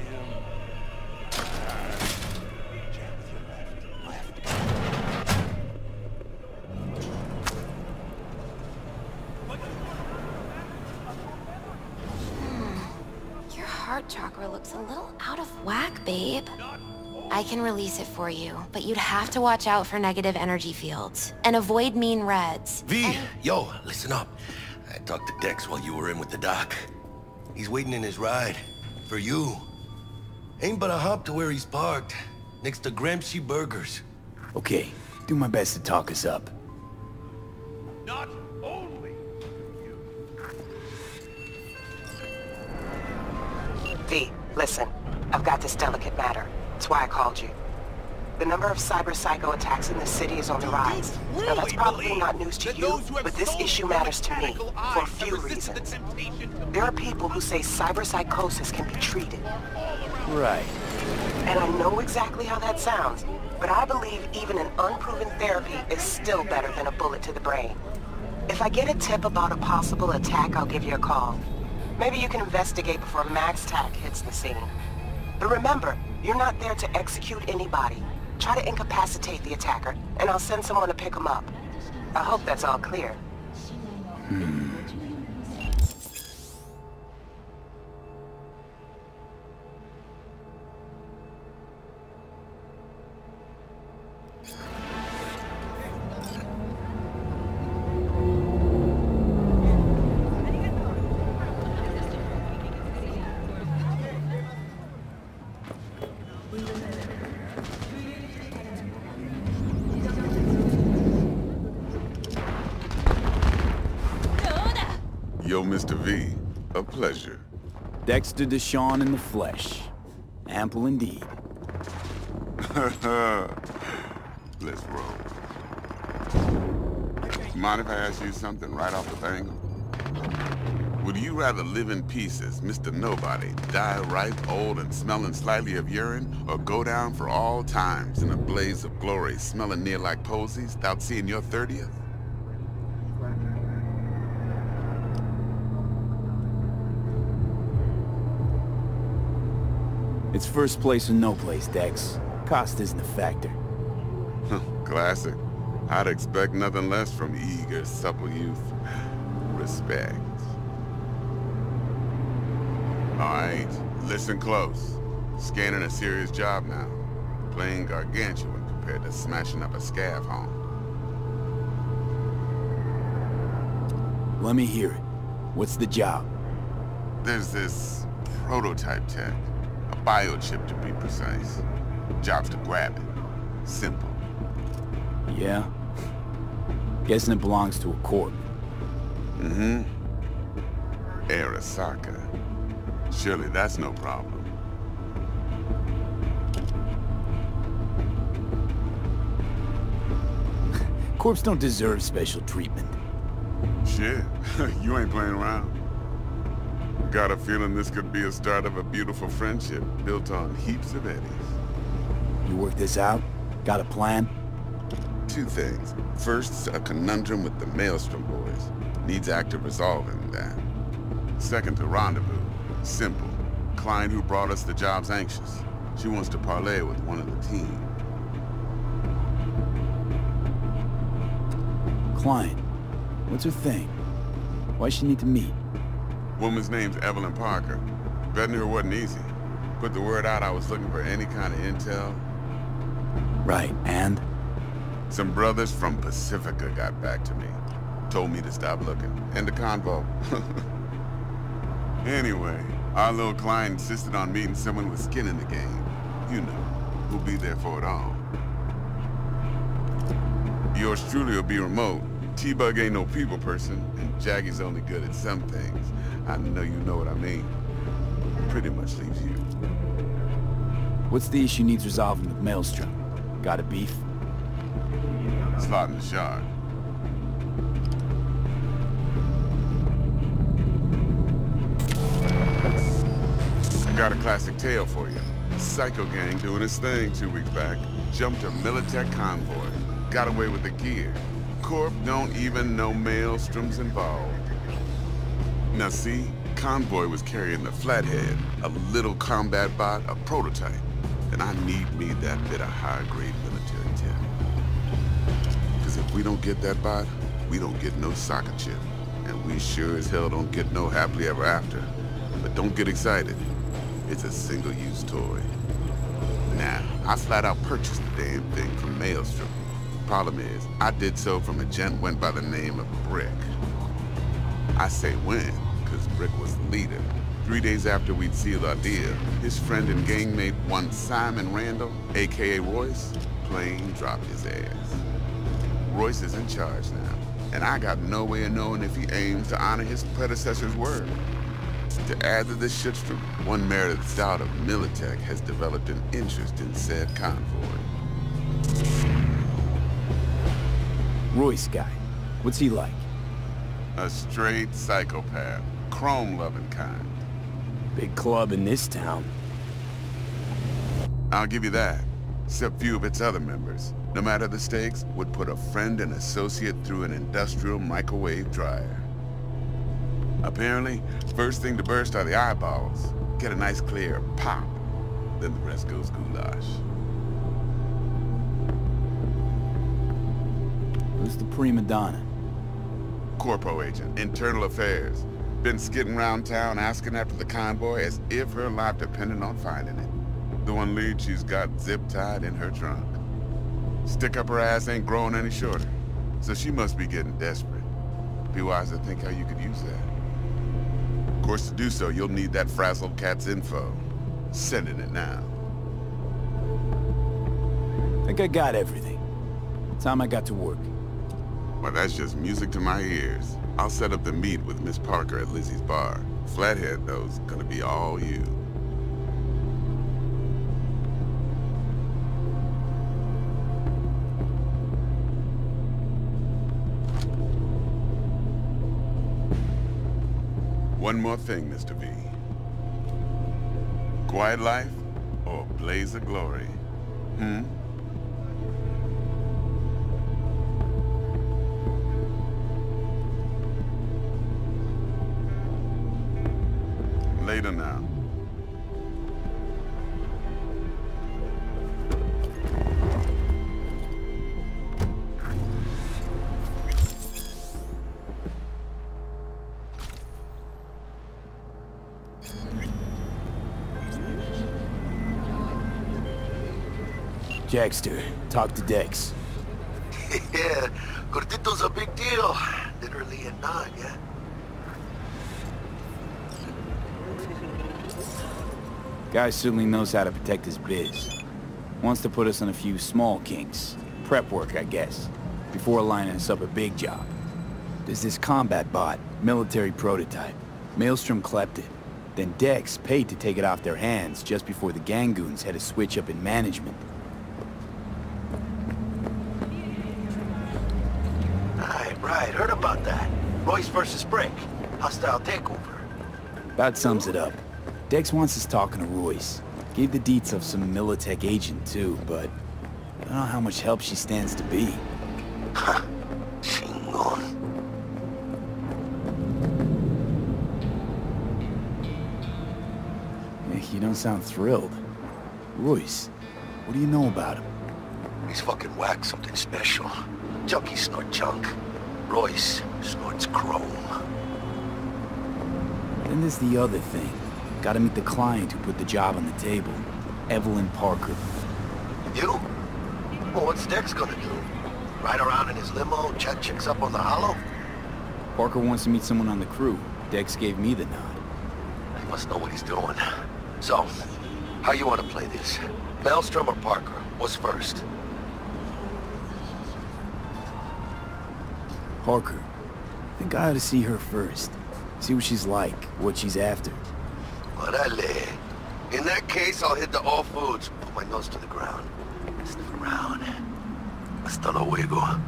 him. Jab with your left. Your heart chakra looks a little out of whack, babe. I can release it for you, but you'd have to watch out for negative energy fields and avoid mean reds. V, yo, listen up. I talked to Dex while you were in with the doc. He's waiting in his ride. For you. Ain't but a hop to where he's parked. Next to Gramsci Burgers. Okay, do my best to talk us up. Not only you. V, listen. I've got this delicate matter. That's why I called you. The number of cyber-psycho attacks in the city is on the rise. Now that's probably not news to you, but this issue matters to me for a few reasons. There are people who say cyber-psychosis can be treated. Right. And I know exactly how that sounds, but I believe even an unproven therapy is still better than a bullet to the brain. If I get a tip about a possible attack, I'll give you a call. Maybe you can investigate before MaxTac hits the scene. But remember, you're not there to execute anybody. Try to incapacitate the attacker, and I'll send someone to pick him up. I hope that's all clear. Yo, Mr. V, a pleasure. Dexter Deshawn in the flesh. Ample indeed. Let's roll. Mind if I ask you something right off the bangle? Would you rather live in pieces, Mr. Nobody, die ripe, old, and smelling slightly of urine, or go down for all times in a blaze of glory, smelling near like posies, without seeing your 30th? It's first place or no place, Dex. Cost isn't a factor. Classic. I'd expect nothing less from eager, supple youth. Respect. All right, listen close. Scanning a serious job now. Playing gargantuan compared to smashing up a scav home. Let me hear it. What's the job? There's this prototype tech. A biochip, to be precise. Job's to grab it. Simple. Yeah? Guessing it belongs to a corp. Mm-hmm. Arasaka. Surely that's no problem. Corps don't deserve special treatment. Shit, you ain't playing around. Got a feeling this could be a start of a beautiful friendship built on heaps of eddies. You work this out? Got a plan? Two things. First, a conundrum with the Maelstrom boys. Needs active resolving that. Second, a rendezvous. Simple. Client who brought us the job's anxious. She wants to parlay with one of the team. Client. What's her thing? Why she need to meet? Woman's name's Evelyn Parker. Vetting her wasn't easy. Put the word out I was looking for any kind of intel. Right, and? Some brothers from Pacifica got back to me. Told me to stop looking. End of convo. Anyway, our little client insisted on meeting someone with skin in the game. You know, who'll be there for it all. Yours truly will be remote. T-Bug ain't no people person, and Jaggy's only good at some things. I know you know what I mean. Pretty much leaves you. What's the issue needs resolving with Maelstrom? Got a beef? Slot in the shard. I got a classic tale for you. Psycho gang doing its thing 2 weeks back. Jumped a Militech convoy. Got away with the gear. Corp don't even know Maelstrom's involved. Now see, convoy was carrying the Flathead, a little combat bot, a prototype. And I need me that bit of high-grade military tech. Because if we don't get that bot, we don't get no soccer chip. And we sure as hell don't get no happily ever after. But don't get excited. It's a single-use toy. Now, I flat out purchased the damn thing from Maelstrom. Problem is, I did so from a gent went by the name of Brick. I say when, because Brick was the leader. 3 days after we'd sealed our deal, his friend and gangmate, one Simon Randall, a.k.a. Royce, plain dropped his ass. Royce is in charge now, and I got no way of knowing if he aims to honor his predecessor's word. To add to this shitstorm, one Meredith Stout of Militech has developed an interest in said convoy. Royce guy. What's he like? A straight psychopath. Chrome-loving kind. Big club in this town. I'll give you that. Except few of its other members, no matter the stakes, would put a friend and associate through an industrial microwave dryer. Apparently, first thing to burst are the eyeballs. Get a nice clear pop. Then the rest goes goulash. Who's the prima donna? Corpo agent, internal affairs. Been skidding around town asking after the convoy as if her life depended on finding it. The one lead she's got zip-tied in her trunk. Stick up her ass ain't growing any shorter, so she must be getting desperate. Be wise to think how you could use that. Of course, to do so, you'll need that frazzled cat's info. Sending it now. Think I got everything. Time I got to work. Well, that's just music to my ears. I'll set up the meet with Miss Parker at Lizzie's bar. Flathead, though's gonna be all you. One more thing, Mr. V. Quiet life or blaze of glory? Later now. Jackster, talk to Dex. Yeah, Cortito's a big deal. Literally and not, yeah? Guy certainly knows how to protect his biz. Wants to put us on a few small kinks. Prep work, I guess. Before lining us up a big job. There's this combat bot, military prototype. Maelstrom clept it. Then Dex paid to take it off their hands just before the Gangoons had a switch up in management. Right, heard about that. Royce versus Brick. Hostile takeover. About sums it up. Dex wants us talking to Royce. Gave the deets of some Militech agent too, but I don't know how much help she stands to be. Ha! Chingon. You don't sound thrilled. Royce, what do you know about him? He's fucking whack, something special. Junkies snort junk. Royce snorts chrome. Then there's the other thing. Gotta meet the client who put the job on the table. Evelyn Parker. You? Well, what's Dex gonna do? Ride around in his limo, chat chicks up on the hollow? Parker wants to meet someone on the crew. Dex gave me the nod. He must know what he's doing. So, how you want to play this? Maelstrom or Parker? What's first? Parker. I think I ought to see her first. See what she's like, what she's after. Orale. In that case, I'll hit the all foods. Put my nose to the ground. Sniff around. Hasta luego.